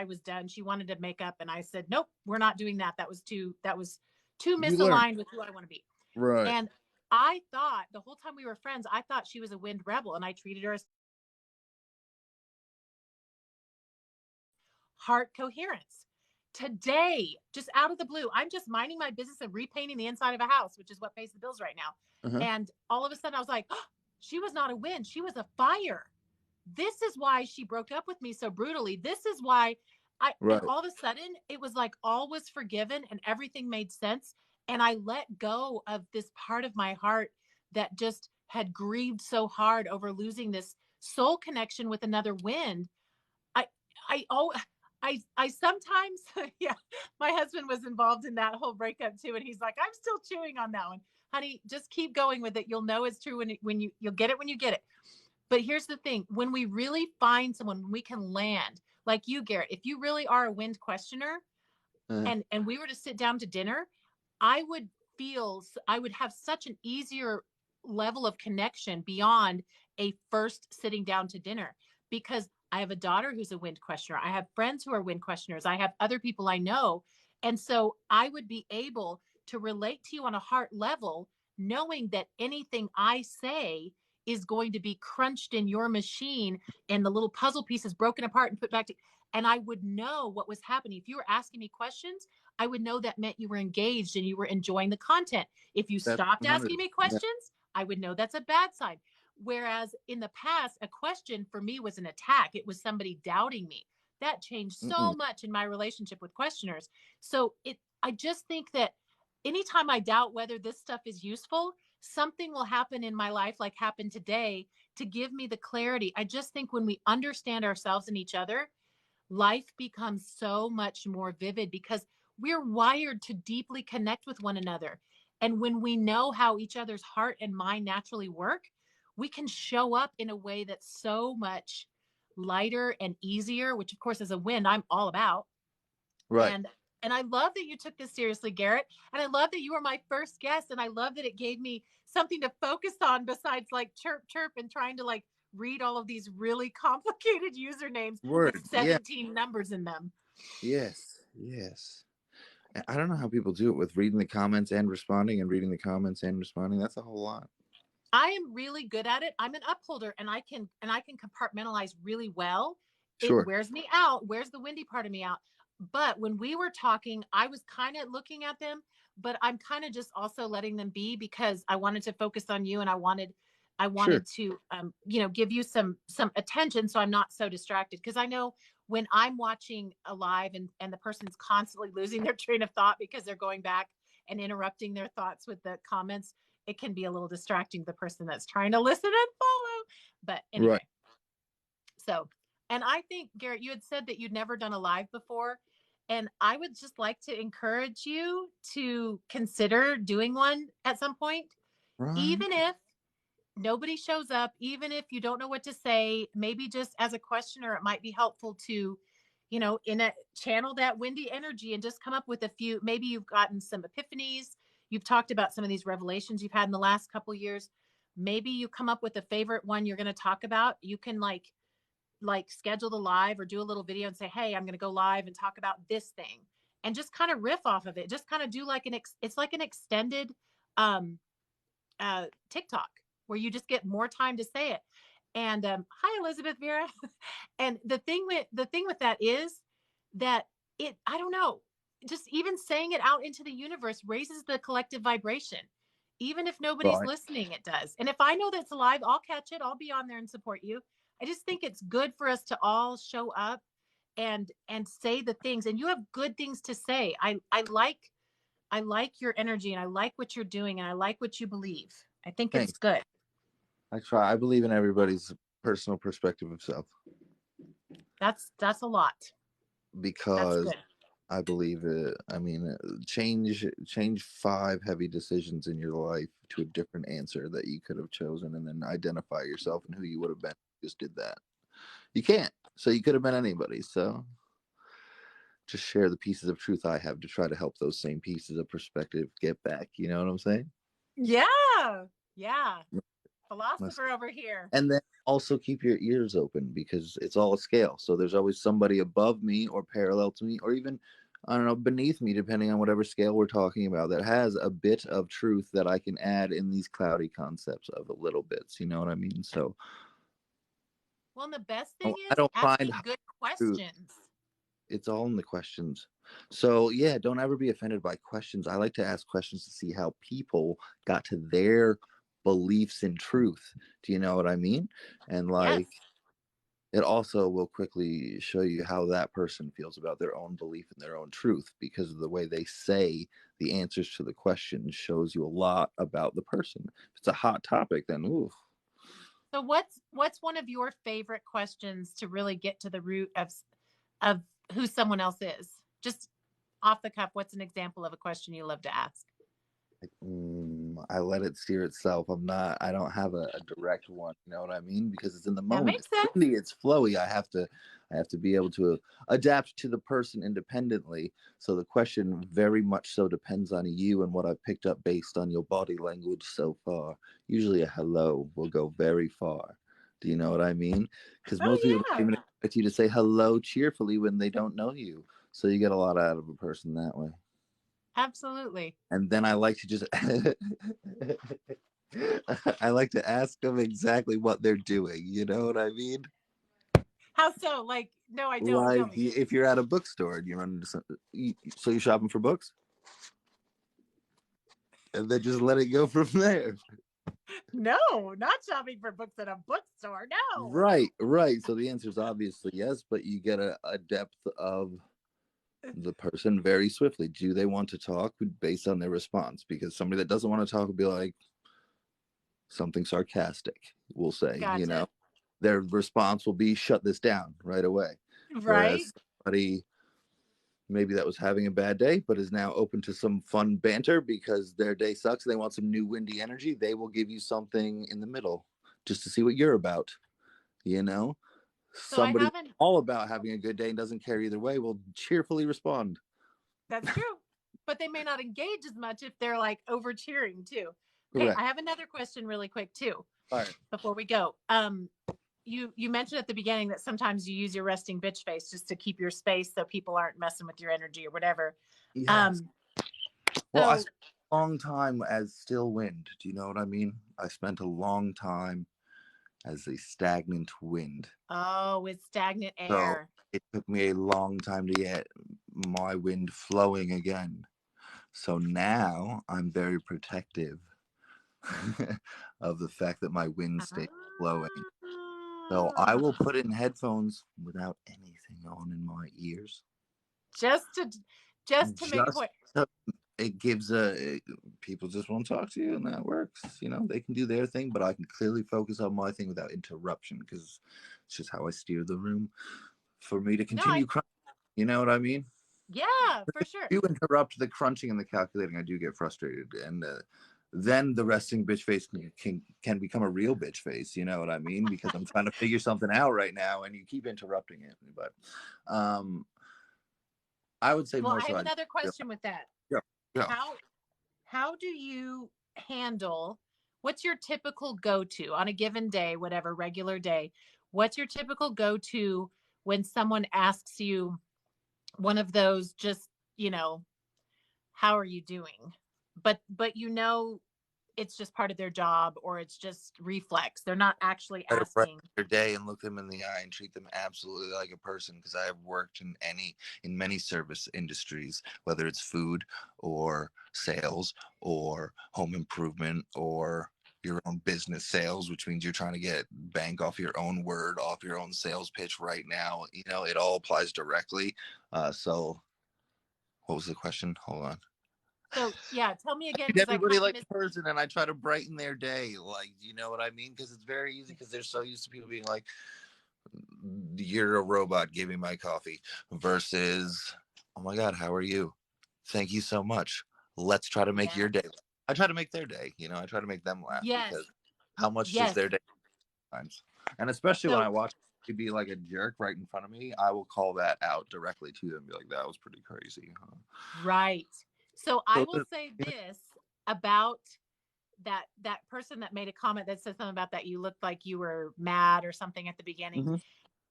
was done. She wanted to make up and I said, nope, we're not doing that. That was too You learn. misaligned with who I want to be. Right. And I thought the whole time we were friends, I thought she was a wind rebel and I treated her as heart coherence. Today, just out of the blue, I'm just minding my business and repainting the inside of a house, which is what pays the bills right now. Uh-huh. And all of a sudden I was like, oh, she was not a wind, she was a fire. This is why she broke up with me so brutally. This is why and Right. all of a sudden it was like all was forgiven and everything made sense. And I let go of this part of my heart that just had grieved so hard over losing this soul connection with another wind. I, oh, I sometimes, yeah, my husband was involved in that whole breakup too. And he's like, I'm still chewing on that one. Honey, just keep going with it. You'll know it's true you'll get it when you get it. But here's the thing, when we really find someone, when we can land, like you, Garrett, if you really are a wind questioner Uh-huh. and we were to sit down to dinner, I would I would have such an easier level of connection beyond a first sitting down to dinner because I have a daughter who's a wind questioner. I have friends who are wind questioners. I have other people I know. And so I would be able to relate to you on a heart level, knowing that anything I say is going to be crunched in your machine and the little puzzle pieces broken apart and put back to, and I would know what was happening. If you were asking me questions, I would know that meant you were engaged and you were enjoying the content. If you That's stopped 100. asking me Yeah. questions, I would know that's a bad sign. Whereas in the past, a question for me was an attack. It was somebody doubting me. That changed so Mm-mm. much in my relationship with questioners. So I just think that anytime I doubt whether this stuff is useful, something will happen in my life, like happened today, to give me the clarity. I just think when we understand ourselves and each other, life becomes so much more vivid because we're wired to deeply connect with one another. And when we know how each other's heart and mind naturally work, we can show up in a way that's so much lighter and easier, which of course is a win I'm all about. Right. And I love that you took this seriously, Garrett. And I love that you were my first guest. And I love that it gave me something to focus on besides like chirp chirp and trying to like read all of these really complicated usernames with Word. Yeah. 17 numbers in them. Yes. Yes. I don't know how people do it with reading the comments and responding and reading the comments and responding. That's a whole lot. I am really good at it. I'm an upholder and I can compartmentalize really well. It Sure. wears me out, wears the windy part of me out. But when we were talking, I was kind of looking at them, but I'm kind of just also letting them be because I wanted to focus on you and I Sure. wanted to give you some attention so I'm not so distracted because I know when I'm watching a live and the person's constantly losing their train of thought because they're going back and interrupting their thoughts with the comments, it can be a little distracting to the person that's trying to listen and follow. But Right. anyway, so, and I think, Garrett, you had said that you'd never done a live before. And I would just like to encourage you to consider doing one at some point, Right. even if nobody shows up, even if you don't know what to say, maybe just as a questioner, it might be helpful to, in a channel that windy energy and just come up with a few, maybe you've gotten some epiphanies, you've talked about some of these revelations you've had in the last couple years. Maybe you come up with a favorite one you're going to talk about. You can like schedule the live or do a little video and say, hey, I'm going to go live and talk about this thing, and just kind of riff off of it. Just kind of do like it's like an extended TikTok where you just get more time to say it. And hi, Elizabeth Vera. And the thing with that is that I don't know, just even saying it out into the universe raises the collective vibration. Even if nobody's Right. listening, it does. And if I know that's live, I'll catch it. I'll be on there and support you. I just think it's good for us to all show up and say the things. And you have good things to say. I like your energy, and I like what you're doing, and I like what you believe. I think Thanks. it's good. I believe in everybody's personal perspective of self. That's a lot. Because That's good. I believe it. I mean, change 5 heavy decisions in your life to a different answer that you could have chosen, and then identify yourself and who you would have been if you just did that. You can't. So you could have been anybody. So just share the pieces of truth I have to try to help those same pieces of perspective get back. You know what I'm saying? Yeah. Philosopher over here. And then also keep your ears open, because it's all a scale. So there's always somebody above me or parallel to me, or even, I don't know, beneath me, depending on whatever scale we're talking about, that has a bit of truth that I can add in these cloudy concepts of a little bits. You know what I mean? So, well, and the best thing I is don't asking find good truth. questions. It's all in the questions. So yeah, don't ever be offended by questions. I like to ask questions to see how people got to their beliefs in truth. Do you know what I mean? And like, Yes. it also will quickly show you how that person feels about their own belief in their own truth, because of the way they say the answers to the questions shows you a lot about the person. If it's a hot topic, then ooh. So what's one of your favorite questions to really get to the root of who someone else is? Just off the cuff, what's an example of a question you love to ask? I let it steer itself. I don't have a direct one, you know what I mean? Because it's in the That moment. makes It's sense. windy, it's flowy. I have to be able to adapt to the person independently. So the question very much so depends on you and what I've picked up based on your body language so far. Usually a hello will go very far. Do you know what I mean? Because most Oh people don't yeah. even expect you to say hello cheerfully when they don't know you. So you get a lot out of a person that way. Absolutely. And then I like to just I like to ask them exactly what they're doing. You know what I mean? How so? Like, no, I don't. Tell Like me. if you're at a bookstore and you run into so you're shopping for books, and then just let it go from there. No, not shopping for books at a bookstore. No. Right, right. So the answer is obviously yes, but you get a depth of the person very swiftly. Do they want to talk based on their response? Because somebody that doesn't want to talk will be like something sarcastic, we'll say, you Gotcha. know. Their response will be shut this down right away. Right. Whereas somebody maybe that was having a bad day but is now open to some fun banter because their day sucks, they want some new windy energy, they will give you something in the middle just to see what you're about, you know. So I Somebody haven't. all about having a good day and doesn't care either way will cheerfully respond. That's true. But they may not engage as much if they're like over cheering too. Okay, Correct. I have another question really quick too All right. before we go. You mentioned at the beginning that sometimes you use your resting bitch face just to keep your space so people aren't messing with your energy or whatever. Yes. Well, I So spent a long time as still wind. Do you know what I mean? I spent a long time as a stagnant wind. with stagnant So air. it took me a long time to get my wind flowing again. So now I'm very protective of the fact that my wind stays flowing. So I will put in headphones without anything on in my ears. Just to make a Just point. so it gives people just want to talk to you, and that works. You know, they can do their thing, but I can clearly focus on my thing without interruption, because it's just how I steer the room for me to No, continue crunching. You know what I mean? yeah, for If sure. you interrupt the crunching and the calculating, I do get frustrated, and then the resting bitch face can become a real bitch face. You know what I mean? Because I'm trying to figure something out right now, and you keep interrupting it. But I would say Well, more I so. have another question with that. Yeah, yeah. How how do you handle, what's your typical go-to on a given day, whatever regular day? What's your typical go-to when someone asks you one of those, just, you know, how are you doing? But you know it's just part of their job, or it's just reflex. They're not actually Try to brighten asking. their day and look them in the eye and treat them absolutely like a person, because I have worked in many service industries, whether it's food or sales or home improvement or your own business sales, which means you're trying to get bank off your own word, off your own sales pitch right now. You know, it all applies directly. So what was the question? Hold on. So yeah, tell me again, Treat because I everybody kind of like missed. a person, and I try to brighten their day. Like, you know what I mean? Because it's very easy, because they're so used to people being like, you're a robot, give me my coffee, versus, oh my God, how are you? Thank you so much. Let's try to make Yeah. your day. I try to make their day. You know, I try to make them laugh, Yes. because how much does Yes. their day times? And especially when So I watch you be like a jerk right in front of me, I will call that out directly to them. Be like, that was pretty crazy, huh? right. So I So will say this about that person that made a comment that said something about that you looked like you were mad or something at the beginning. Mhm.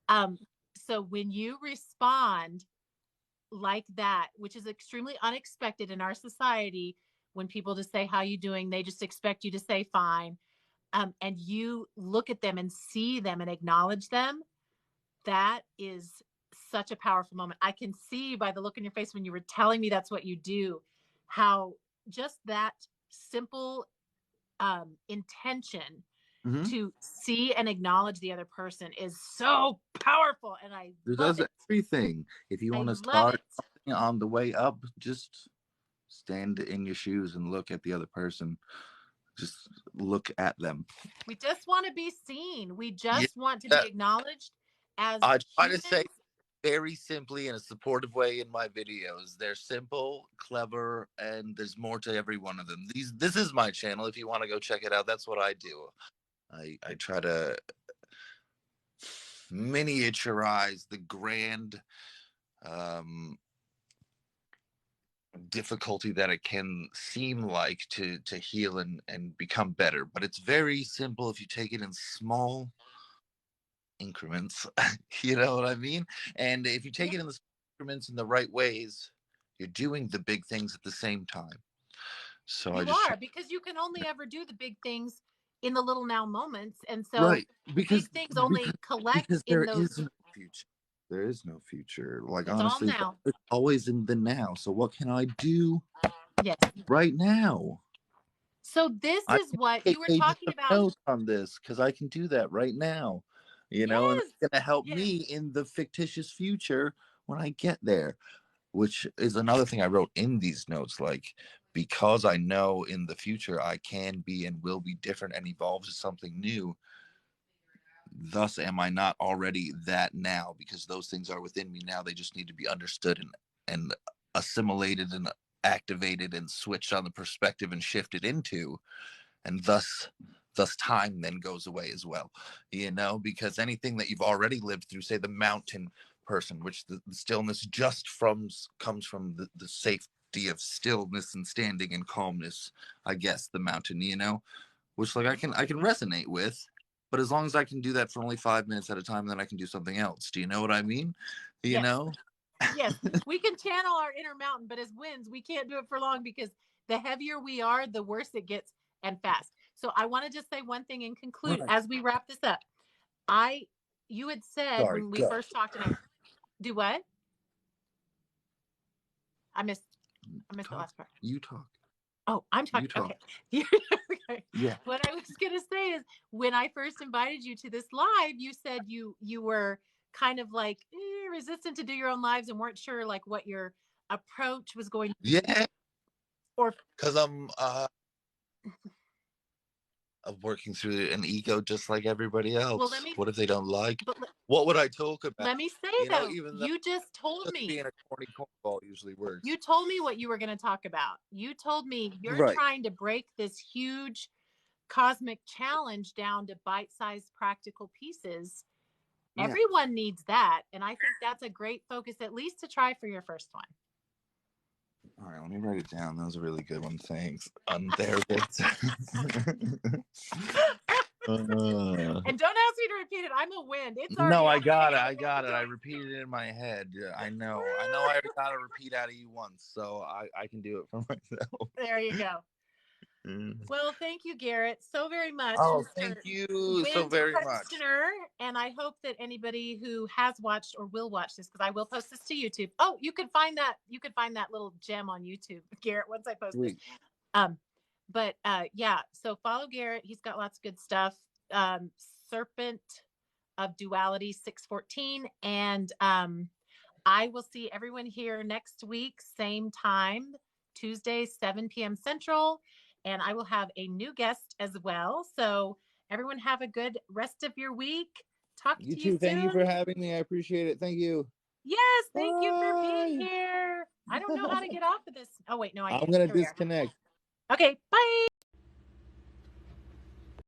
Um, so when you respond like that, which is extremely unexpected in our society, when people just say how you doing, they just expect you to say fine. And you look at them and see them and acknowledge them, that is such a powerful moment. I can see by the look in your face when you were telling me that's what you do, how just that simple intention Mhm. to see and acknowledge the other person is so powerful. And I It love does it. everything. If you I want to love start it. something on the way up, just stand in your shoes and look at the other person. Just look at them. We just want to be seen. We Yeah, just want to be that, acknowledged as I try to say humans. very simply in a supportive way in my videos. They're simple, clever, and there's more to every one of them. This is my channel. If you want to go check it out, that's what I do. I try to miniaturize the grand um, difficulty that it can seem like to heal and become better. But it's very simple if you take it in small increments. You know what I mean? And if you Yeah, take it in the increments in the right ways, you're doing the big things at the same time. So I you just try. are, because you can only ever do the big things in the little now moments. And so Right, the big because things only collect because in there those. is no future. There is no future. Like, It's all honestly, now. it's always in the now. So what can I do Yes. right now? So this I is can what you take were pages talking of about. notes on this, because I can do that right now. You know, and Yes. it's gonna help Yes. me in the fictitious future when I get there. Which is another thing I wrote in these notes. Like, because I know in the future I can be and will be different and evolve to something new, thus am I not already that now? Because those things are within me now. They just need to be understood and assimilated and activated and switched on the perspective and shifted into, and thus time then goes away as well. You know, because anything that you've already lived through, say the mountain person, which the stillness just from comes from the safety of stillness and standing and calmness, I guess, the mountain, you know, which like I can resonate with. But as long as I can do that for only 5 minutes at a time, then I can do something else. Do you know what I mean? You Yes. know? Yes. We can channel our inner mountain, but as winds, we can't do it for long, because the heavier we are, the worse it gets, and fast. So I want to just say one thing and conclude Right. as we wrap this up. I, you had said Sorry, when we go. first talked, and I do what? I missed. I missed the Talk. last part. You talk. Oh, I'm talking. You talk. Okay. Okay. Yeah. What I was gonna say is, when I first invited you to this live, you said you were kind of like resistant to do your own lives and weren't sure like what your approach was going to be, Yeah. or Because I'm of working through an ego just like everybody well, else. What if they don't like? but What would I talk about? let me say You know, though, even though you just told just being me. a corny cornball usually You works. told me what you were going to talk about. You told me you're Right. trying to break this huge cosmic challenge down to bite-sized practical pieces. Yeah. Everyone needs that, and I think that's a great focus, at least to try for your first one. All right, let me write it down. That was a really good one. Thanks. Untherapist. And don't ask me to repeat it. I'm a wind. It's already No, I out got it. there. I got it. I repeated it in my head. I know. I already got a repeat out of you once, so I can do it for myself. There you go. Well, thank you, Garrett, so very much. Oh, Mr. thank you so Wind very much. Questioner. And I hope that anybody who has watched or will watch this, because I will post this to YouTube. Oh, you can find that. You can find that little gem on YouTube, Garrett, once I post Sweet. this. But yeah. So follow Garrett. He's got lots of good stuff. Serpent of Duality 614, and I will see everyone here next week, same time, Tuesday, 7 p.m. Central. And I will have a new guest as well. So everyone have a good rest of your week. Talk to you too. soon. Thank you for having me. I appreciate it. Thank you. Yes, thank you for being Bye. here. I don't know how to get off of this. Oh, wait, no, I I'm can. going to Here we are. disconnect. Okay, bye.